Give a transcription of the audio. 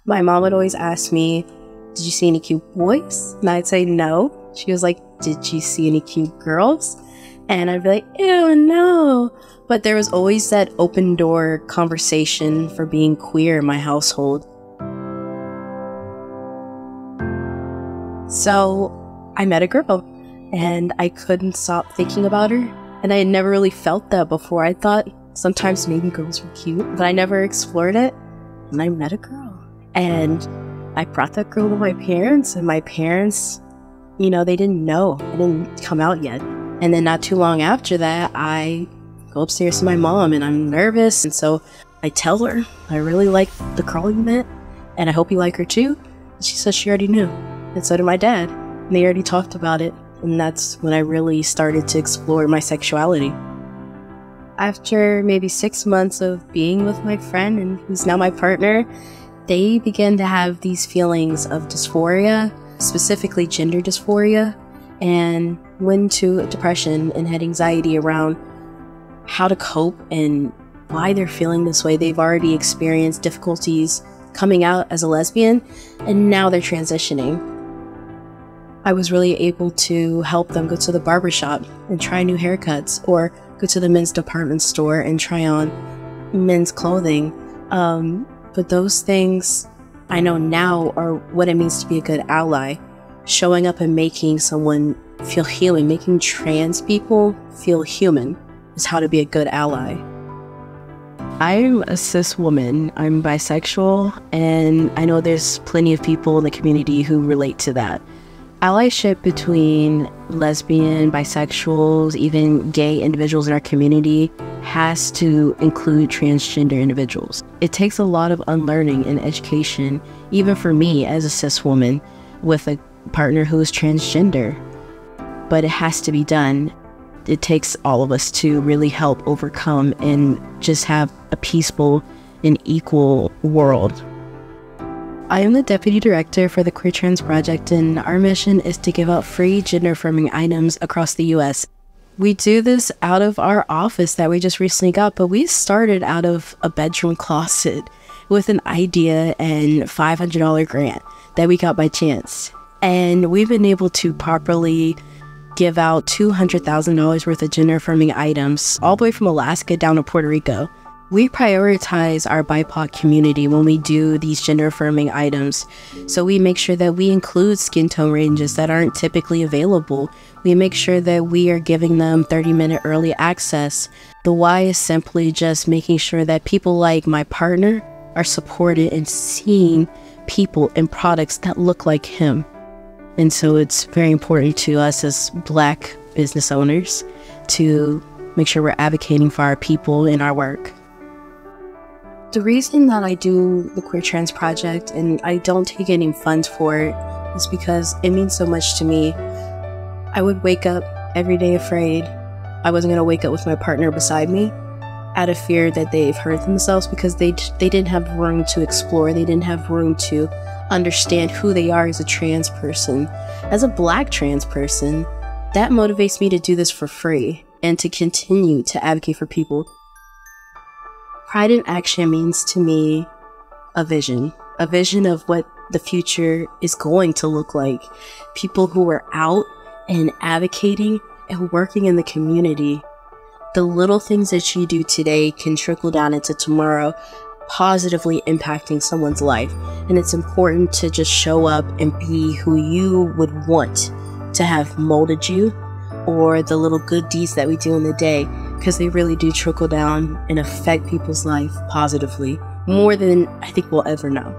My mom would always ask me, did you see any cute boys? And I'd say no. She was like, did you see any cute girls? And I'd be like, ew, no. But there was always that open door conversation for being queer in my household. So I met a girl and I couldn't stop thinking about her. And I had never really felt that before. I thought sometimes maybe girls were cute, but I never explored it. And I met a girl and I brought that girl to my parents, and my parents, they didn't know. It didn't come out yet. And then not too long after that, I go upstairs to my mom and I'm nervous. And so I tell her, I really like the girl you met and I hope you like her too. And she says she already knew. And so did my dad. And they already talked about it. And that's when I really started to explore my sexuality. After maybe 6 months of being with my friend, and who's now my partner, they began to have these feelings of dysphoria, specifically gender dysphoria, and went into depression and had anxiety around how to cope and why they're feeling this way. They've already experienced difficulties coming out as a lesbian, and now they're transitioning. I was really able to help them go to the barbershop and try new haircuts, or go to the men's department store and try on men's clothing. But those things I know now are what it means to be a good ally. Showing up and making someone feel healing, making trans people feel human is how to be a good ally. I'm a cis woman. I'm bisexual, and I know there's plenty of people in the community who relate to that. Allyship between lesbian, bisexuals, even gay individuals in our community has to include transgender individuals. It takes a lot of unlearning and education, even for me as a cis woman with a partner who is transgender. But it has to be done. It takes all of us to really help overcome and just have a peaceful and equal world. I am the Deputy Director for the Queer Trans Project, and our mission is to give out free gender-affirming items across the U.S. We do this out of our office that we just recently got, but we started out of a bedroom closet with an idea and $500 grant that we got by chance. And we've been able to properly give out $200,000 worth of gender-affirming items all the way from Alaska down to Puerto Rico. We prioritize our BIPOC community when we do these gender-affirming items. So we make sure that we include skin tone ranges that aren't typically available. We make sure that we are giving them 30-minute early access. The why is simply just making sure that people like my partner are supported in seeing people and products that look like him. And so it's very important to us as Black business owners to make sure we're advocating for our people in our work. The reason that I do the Queer Trans Project and I don't take any funds for it is because it means so much to me. I would wake up every day afraid I wasn't going to wake up with my partner beside me, out of fear that they've hurt themselves, because they didn't have room to explore. They didn't have room to understand who they are as a trans person. As a Black trans person, that motivates me to do this for free and to continue to advocate for people. Pride in action means to me a vision of what the future is going to look like. People who are out and advocating and working in the community. The little things that you do today can trickle down into tomorrow, positively impacting someone's life. And it's important to just show up and be who you would want to have molded you, or the little good deeds that we do in the day, because they really do trickle down and affect people's life positively, more than I think we'll ever know.